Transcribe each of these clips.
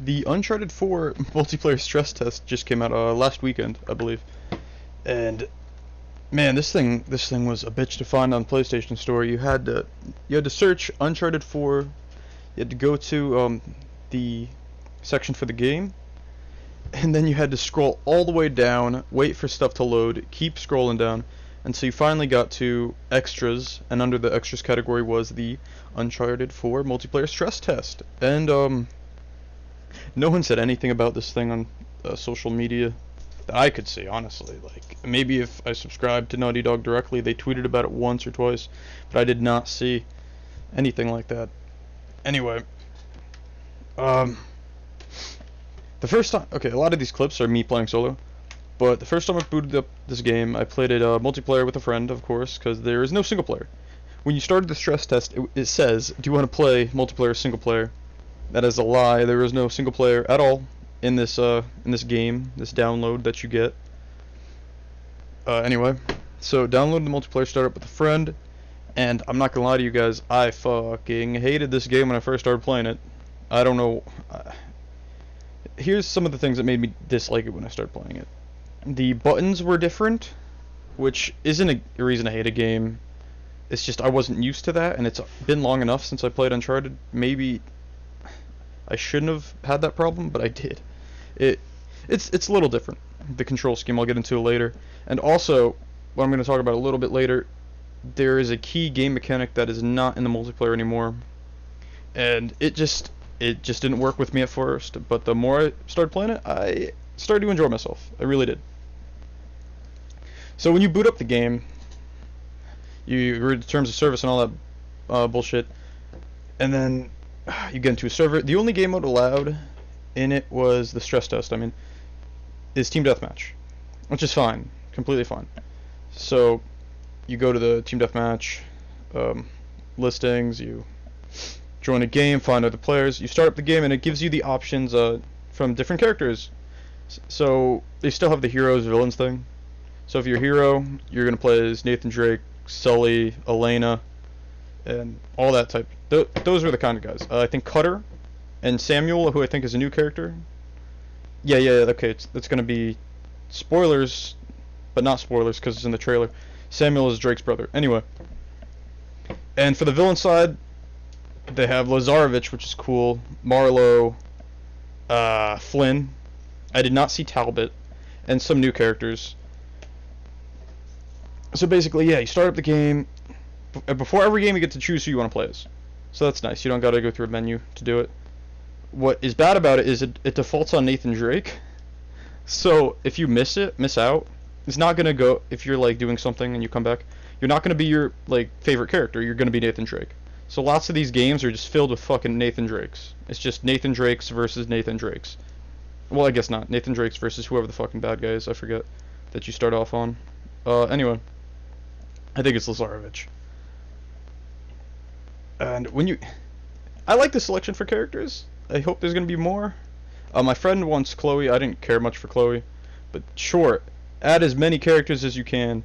The Uncharted 4 multiplayer stress test just came out last weekend, I believe. And man, this thing was a bitch to find on PlayStation Store. You had to search Uncharted 4. You had to go to the section for the game, and then you had to scroll all the way down, wait for stuff to load, keep scrolling down, until you finally got to extras, and under the extras category was the Uncharted 4 multiplayer stress test. And no one said anything about this thing on social media that I could see, honestly. Like, maybe if I subscribed to Naughty Dog directly, they tweeted about it once or twice, but I did not see anything like that. Anyway, the first time, okay, a lot of these clips are me playing solo, but the first time I booted up this game, I played it multiplayer with a friend, of course, because there is no single player. When you started the stress test, it says, do you want to play multiplayer or single player? That is a lie. There is no single player at all in this game, this download that you get. Anyway, so download the multiplayer, start up with a friend, and I'm not gonna lie to you guys, I fucking hated this game when I first started playing it. I don't know. Here's some of the things that made me dislike it when I started playing it. The buttons were different, which isn't a reason to hate a game. It's just I wasn't used to that, and it's been long enough since I played Uncharted. Maybe I shouldn't have had that problem, but I did. It's a little different. The control scheme I'll get into later. And also, what I'm going to talk about a little bit later, there is a key game mechanic that is not in the multiplayer anymore. And it just didn't work with me at first, but the more I started playing it, I started to enjoy myself. I really did. So when you boot up the game, you read the terms of service and all that bullshit, and then you get into a server. The only game mode allowed in it was the stress test, is Team Deathmatch, which is fine, completely fine. So you go to the Team Deathmatch listings, you join a game, find other players, you start up the game, and it gives you the options from different characters. So they still have the heroes villains thing. So if you're a hero, you're going to play as Nathan Drake, Sully, Elena, and all that type. Those are the kind of guys. I think Cutter and Samuel, who I think is a new character. Yeah, okay, that's going to be spoilers, but not spoilers because it's in the trailer. Samuel is Drake's brother. Anyway. And for the villain side, they have Lazarevich, which is cool, Marlowe, Flynn. I did not see Talbot, and some new characters. So basically, yeah, you start up the game. Before every game, you get to choose who you want to play as. So that's nice. You don't got to go through a menu to do it. What is bad about it is it defaults on Nathan Drake. So if you miss out, it's not going to go, if you're like doing something and you come back, you're not going to be your like favorite character. You're going to be Nathan Drake. So lots of these games are just filled with fucking Nathan Drakes. It's just Nathan Drakes versus Nathan Drakes. Well, I guess not. Nathan Drakes versus whoever the fucking bad guy is. I forget that you start off on. Anyway. I think it's Lazarevich. And I like the selection for characters. I hope there's going to be more. My friend wants Chloe. I didn't care much for Chloe. But sure, add as many characters as you can.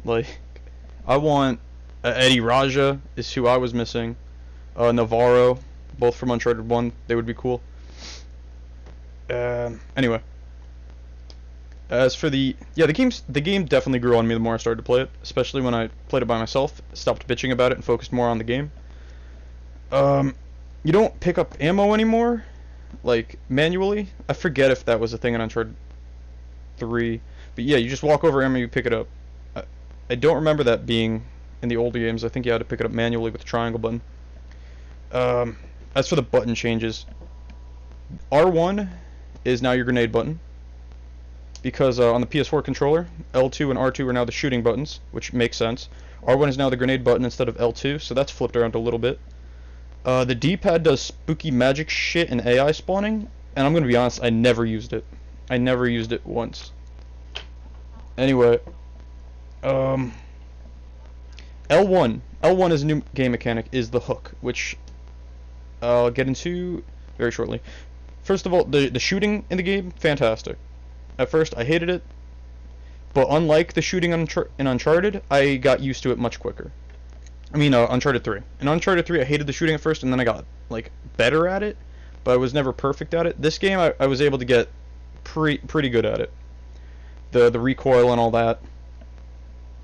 Like, I want Eddie Raja is who I was missing. Navarro, both from Uncharted 1. They would be cool. Anyway. As for the game definitely grew on me the more I started to play it, especially when I played it by myself, stopped bitching about it and focused more on the game. You don't pick up ammo anymore, like, manually. I forget if that was a thing in Uncharted 3, but yeah, you just walk over ammo, you pick it up. I don't remember that being in the older games. I think you had to pick it up manually with the triangle button. As for the button changes, R1 is now your grenade button. Because on the PS4 controller, L2 and R2 are now the shooting buttons, which makes sense. R1 is now the grenade button instead of L2, so that's flipped around a little bit. The D-pad does spooky magic shit and AI spawning, and I'm going to be honest, I never used it. I never used it once. Anyway, L1 is a new game mechanic, is the hook, which I'll get into very shortly. First of all, the shooting in the game, fantastic. At first, I hated it, but unlike the shooting in Uncharted, I got used to it much quicker. I mean, Uncharted 3. In Uncharted 3, I hated the shooting at first, and then I got, like, better at it, but I was never perfect at it. This game, I was able to get pretty good at it. The recoil and all that.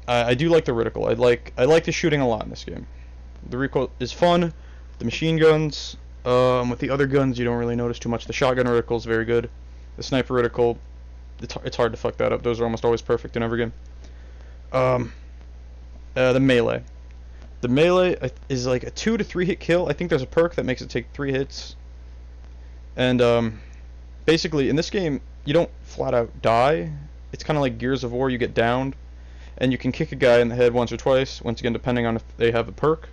I do like the reticle. I like the shooting a lot in this game. The recoil is fun. The machine guns, with the other guns, you don't really notice too much. The shotgun reticle is very good. The sniper reticle, it's hard to fuck that up. Those are almost always perfect in every game. The melee. The melee is like a 2 to 3 hit kill. I think there's a perk that makes it take 3 hits. And basically, in this game, you don't flat out die. It's kind of like Gears of War. You get downed, and you can kick a guy in the head once or twice. Once again, depending on if they have a perk.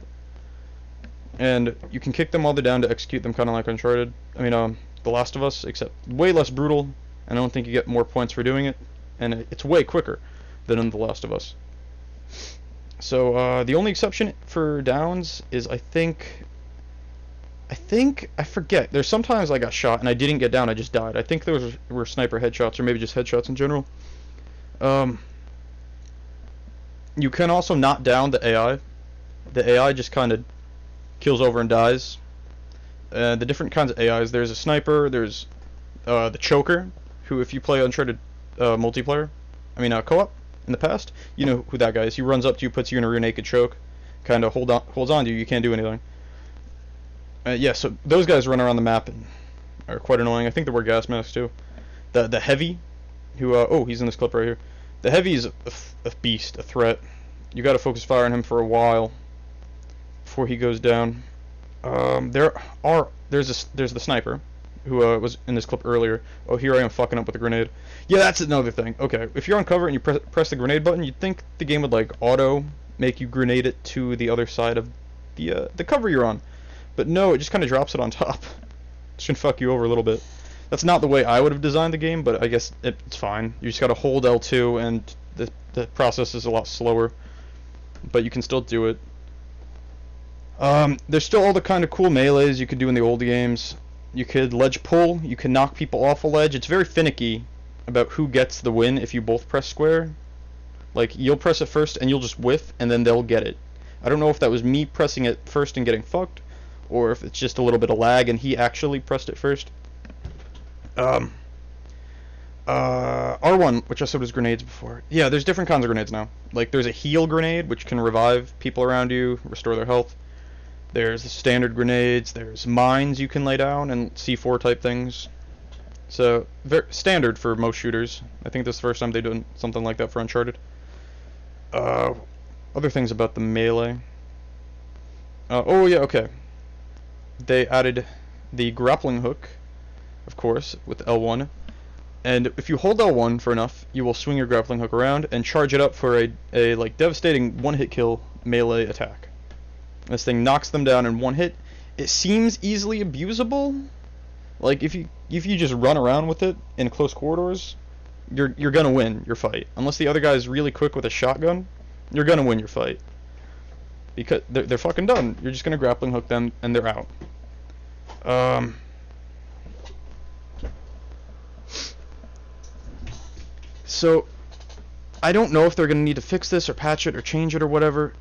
And you can kick them while they're down to execute them, kind of like Uncharted. I mean, The Last of Us, except way less brutal, and I don't think you get more points for doing it. And it's way quicker than in The Last of Us. So the only exception for downs is I forget. There's sometimes I got shot and I didn't get down. I just died. I think those were sniper headshots or maybe just headshots in general. You can also knock down the AI. The AI just kind of kills over and dies. The different kinds of AIs. There's a sniper. There's the choker, who if you play Uncharted multiplayer, co-op in the past, you know who that guy is. He runs up to you, puts you in a rear naked choke, kind of holds on to you. You can't do anything. Yeah, so those guys run around the map and are quite annoying. I think they wear gas masks too. The heavy, who he's in this clip right here. The heavy is a beast, a threat. You got to focus fire on him for a while before he goes down. There's the sniper, who was in this clip earlier. Oh, here I am fucking up with a grenade. Yeah, that's another thing. Okay, if you're on cover and you press the grenade button, you'd think the game would like auto make you grenade it to the other side of the cover you're on. But no, it just kind of drops it on top. It should fuck you over a little bit. That's not the way I would have designed the game, but I guess it's fine. You just gotta hold L2, and the process is a lot slower. But you can still do it. There's still all the kind of cool melees you could do in the old games. You could ledge pull. You can knock people off a ledge. It's very finicky about who gets the win if you both press square. Like, you'll press it first, and you'll just whiff, and then they'll get it. I don't know if that was me pressing it first and getting fucked, or if it's just a little bit of lag and he actually pressed it first. R1, which I said was grenades before. Yeah, there's different kinds of grenades now. Like, there's a heal grenade, which can revive people around you, restore their health. There's the standard grenades. There's mines you can lay down, and C4 type things. So, very standard for most shooters. I think this is the first time they've done something like that for Uncharted. Other things about the melee. Oh yeah, okay. They added the grappling hook, of course, with L1. And if you hold L1 for enough, you will swing your grappling hook around and charge it up for a like devastating one-hit kill melee attack. This thing knocks them down in one hit. It seems easily abusable. Like if you just run around with it in close corridors, you're gonna win your fight. Unless the other guy is really quick with a shotgun, you're gonna win your fight. Because they're fucking done. You're just gonna grappling hook them and they're out. So I don't know if they're gonna need to fix this or patch it or change it or whatever.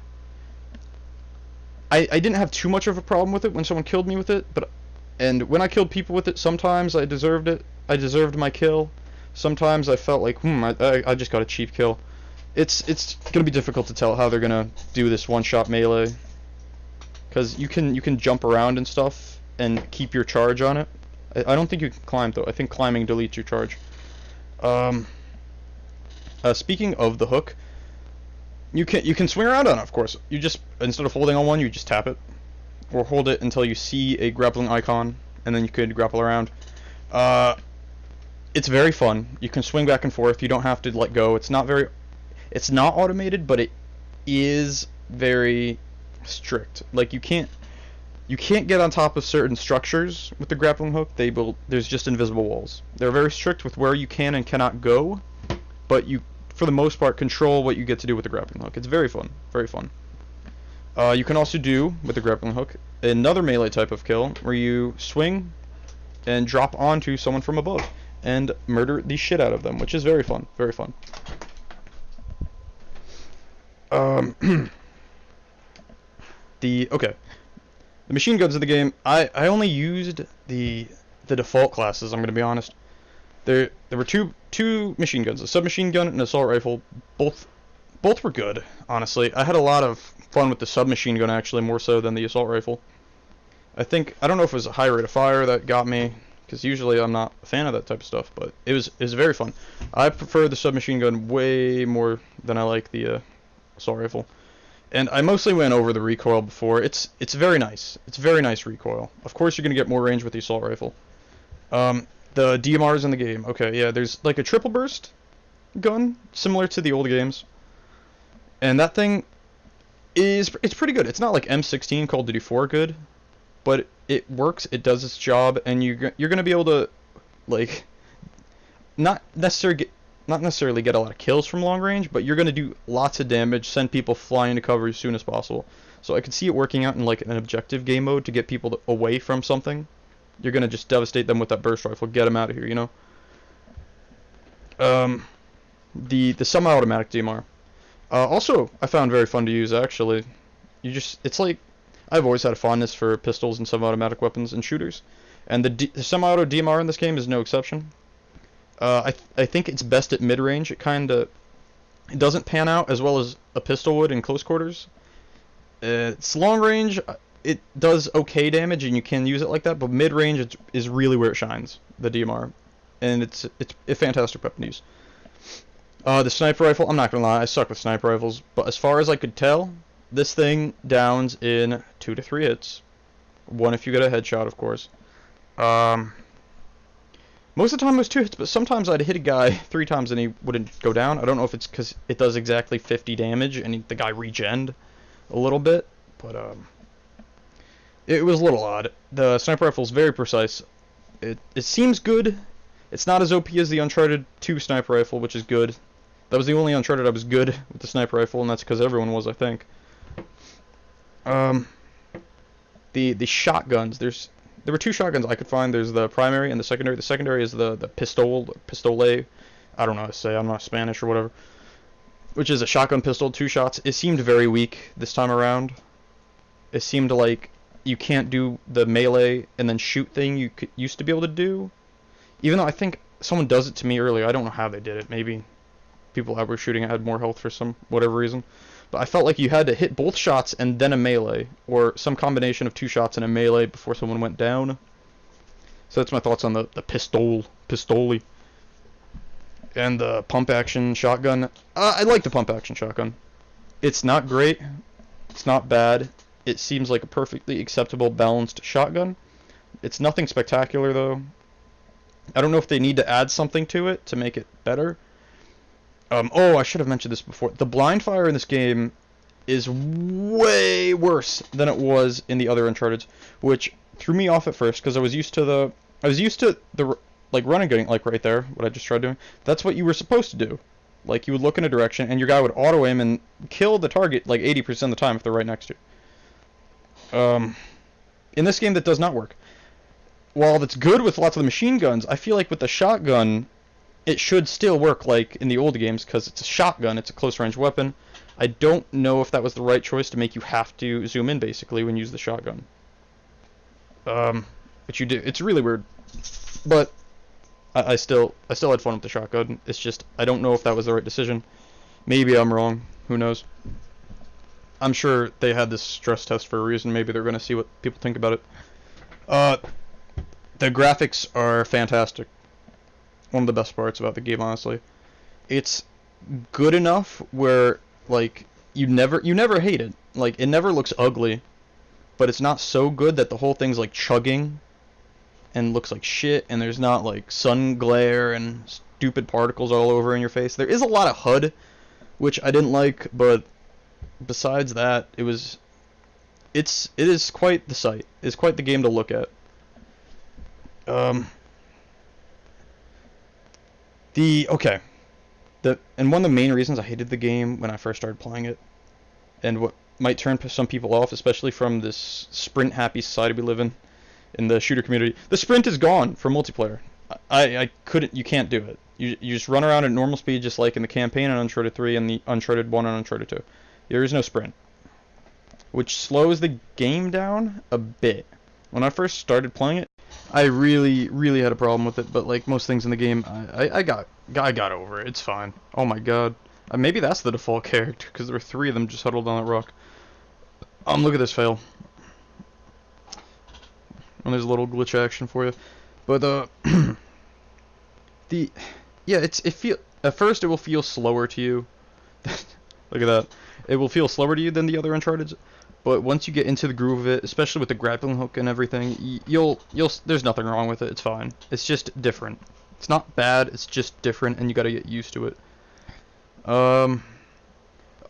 I didn't have too much of a problem with it when someone killed me with it, and when I killed people with it, sometimes I deserved it. I deserved my kill. Sometimes I felt like, I just got a cheap kill. It's gonna be difficult to tell how they're gonna do this one-shot melee, because you can jump around and stuff and keep your charge on it. I don't think you can climb though. I think climbing deletes your charge. Speaking of the hook, you can swing around on it, of course. You just, instead of holding on one, you just tap it, or hold it until you see a grappling icon, and then you could grapple around. It's very fun. You can swing back and forth. You don't have to let go. It's not automated, but it is very strict. Like you can't get on top of certain structures with the grappling hook. There's just invisible walls. They're very strict with where you can and cannot go, but you, for the most part, control what you get to do with the grappling hook. It's very fun, very fun. You can also do, with the grappling hook, another melee type of kill, where you swing and drop onto someone from above and murder the shit out of them, which is very fun, very fun. The machine guns in the game, I only used the default classes. I'm gonna be honest. There were two machine guns, a submachine gun and an assault rifle. Both were good, honestly. I had a lot of fun with the submachine gun actually, more so than the assault rifle. I don't know if it was a high rate of fire that got me, because usually I'm not a fan of that type of stuff, but it was very fun. I prefer the submachine gun way more than I like the assault rifle. And I mostly went over the recoil before. It's very nice. It's very nice recoil. Of course you're going to get more range with the assault rifle. The DMRs in the game. Okay, yeah, there's like a triple burst gun, similar to the old games. And that thing it's pretty good. It's not like M16 Call of Duty 4 good, but it works, it does its job, and you're going to be able to, like, not necessarily get a lot of kills from long range, but you're going to do lots of damage, send people flying to cover as soon as possible. So I could see it working out in like an objective game mode to get people away from something. You're going to just devastate them with that burst rifle, get them out of here, you know? The semi-automatic DMR. Also, I found very fun to use, actually. It's like, I've always had a fondness for pistols and semi-automatic weapons and shooters. And the semi-auto DMR in this game is no exception. I think it's best at mid-range. It doesn't pan out as well as a pistol would in close quarters. It's long range. It does okay damage, and you can use it like that. But mid-range is really where it shines, the DMR, and it's a fantastic weapon to use. The sniper rifle. I'm not gonna lie, I suck with sniper rifles, but as far as I could tell, this thing downs in 2 to 3 hits. One if you get a headshot, of course. Most of the time it was 2 hits, but sometimes I'd hit a guy 3 times and he wouldn't go down. I don't know if it's because it does exactly 50 damage and the guy regened a little bit, but it was a little odd. The sniper rifle is very precise. It seems good. It's not as OP as the Uncharted 2 sniper rifle, which is good. That was the only Uncharted I was good with the sniper rifle, and that's because everyone was, I think. The shotguns. There were 2 shotguns I could find. There's the primary and the secondary. The secondary is the pistole. I don't know how to say. I'm not Spanish or whatever. Which is a shotgun pistol, 2 shots. It seemed very weak this time around. It seemed like you can't do the melee and then shoot thing you used to be able to do. Even though I think someone does it to me earlier. I don't know how they did it. Maybe people that were shooting had more health for whatever reason. But I felt like you had to hit both shots and then a melee, or some combination of 2 shots and a melee before someone went down. So that's my thoughts on the pistoli. And the pump action shotgun. I like the pump action shotgun. It's not great. It's not bad. It seems like a perfectly acceptable, balanced shotgun. It's nothing spectacular, though. I don't know if they need to add something to it to make it better. Oh, I should have mentioned this before. The blind fire in this game is way worse than it was in the other Uncharted, which threw me off at first because I was used to the like run and gunning, like right there, what I just tried doing. That's what you were supposed to do. Like you would look in a direction and your guy would auto aim and kill the target like 80% of the time if they're right next to you. In this game that does not work. While it's good with lots of the machine guns, I feel like with the shotgun it should still work like in the old games because it's a shotgun, it's a close range weapon. I don't know if that was the right choice to make you have to zoom in basically when you use the shotgun. But you do. It's really weird. But I still had fun with the shotgun. It's just I don't know if that was the right decision. Maybe I'm wrong. Who knows? I'm sure they had this stress test for a reason. Maybe they're going to see what people think about it. The graphics are fantastic. One of the best parts about the game, honestly. It's good enough where like you never hate it. Like it never looks ugly, but it's not so good that the whole thing's like chugging and looks like shit, and there's not like sun glare and stupid particles all over in your face. There is a lot of HUD, which I didn't like, but besides that, it is quite the sight. It's quite the game to look at. And one of the main reasons I hated the game when I first started playing it, and what might turn some people off, especially from this sprint-happy society we live in the shooter community, the sprint is gone for multiplayer. You can't do it. You just run around at normal speed, just like in the campaign on Uncharted 3 and the Uncharted 1 and Uncharted 2. There is no sprint, which slows the game down a bit. When I first started playing it, I really had a problem with it, but like most things in the game, I got over it. It's fine. Oh my god. Maybe that's the default character, because there were 3 of them just huddled on that rock. Look at this fail. And there's a little glitch action for you. But at first it will feel slower to you. Look at that. It will feel slower to you than the other Uncharted's, but once you get into the groove of it, especially with the grappling hook and everything, there's nothing wrong with it. It's fine. It's just different. It's not bad. It's just different, and you got to get used to it. Oh,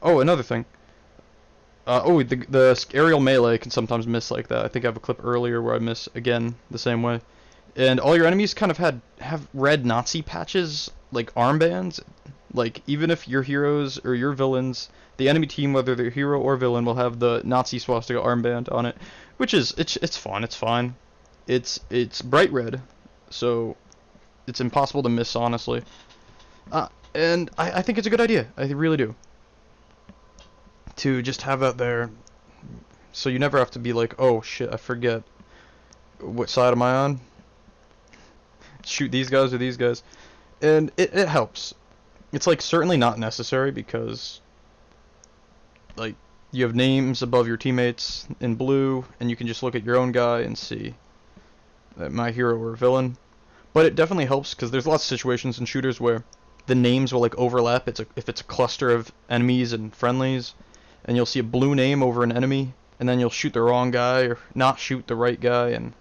another thing. The aerial melee can sometimes miss like that. I think I have a clip earlier where I miss again the same way. And all your enemies kind of have red Nazi patches, like armbands. Like, even if your heroes or your villains, the enemy team, whether they're hero or villain, will have the Nazi swastika armband on it, which is it's fun. It's fine. It's bright red, so it's impossible to miss, honestly. And I think it's a good idea. I really do. To just have that there, so you never have to be like, oh shit, I forget what side am I on. Shoot these guys or these guys, and it helps. It's like certainly not necessary, because like you have names above your teammates in blue, and you can just look at your own guy and see that my hero or villain. But it definitely helps, because there's lots of situations in shooters where the names will like overlap. If it's a cluster of enemies and friendlies, and you'll see a blue name over an enemy, and then you'll shoot the wrong guy or not shoot the right guy, and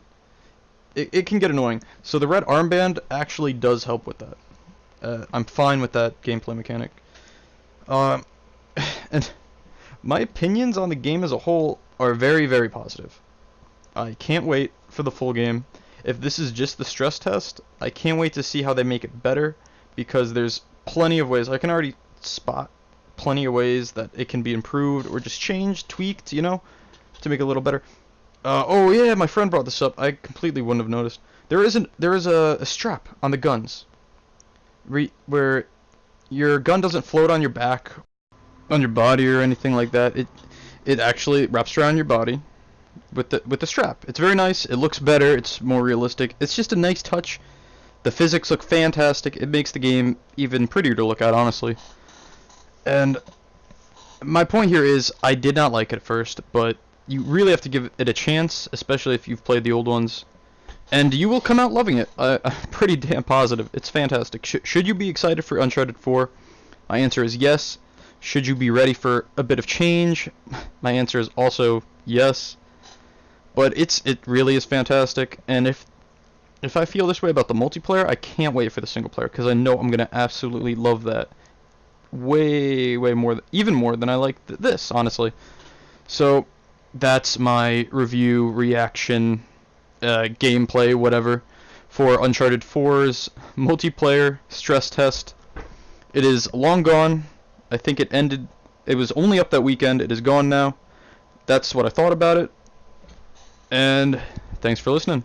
it can get annoying. So the red armband actually does help with that. I'm fine with that gameplay mechanic. And my opinions on the game as a whole are very positive. I can't wait for the full game. If this is just the stress test, I can't wait to see how they make it better, because there's plenty of ways. I can already spot plenty of ways that it can be improved or just changed, tweaked, you know, to make it a little better. Oh yeah, my friend brought this up. I completely wouldn't have noticed. There is a strap on the guns, where your gun doesn't float on your back, on your body or anything like that. It actually wraps around your body with the strap. It's very nice. It looks better. It's more realistic. It's just a nice touch. The physics look fantastic. It makes the game even prettier to look at, honestly. And my point here is, I did not like it at first, but you really have to give it a chance, especially if you've played the old ones, and you will come out loving it. I'm pretty damn positive. It's fantastic. Should you be excited for Uncharted 4? My answer is yes. Should you be ready for a bit of change? My answer is also yes. But it really is fantastic, and if I feel this way about the multiplayer, I can't wait for the single player, because I know I'm gonna absolutely love that way more, even more than I like this, honestly. So that's my review, reaction, gameplay, whatever, for Uncharted 4's multiplayer stress test. It is long gone. I think it ended. It was only up that weekend. It is gone now. That's what I thought about it. And thanks for listening.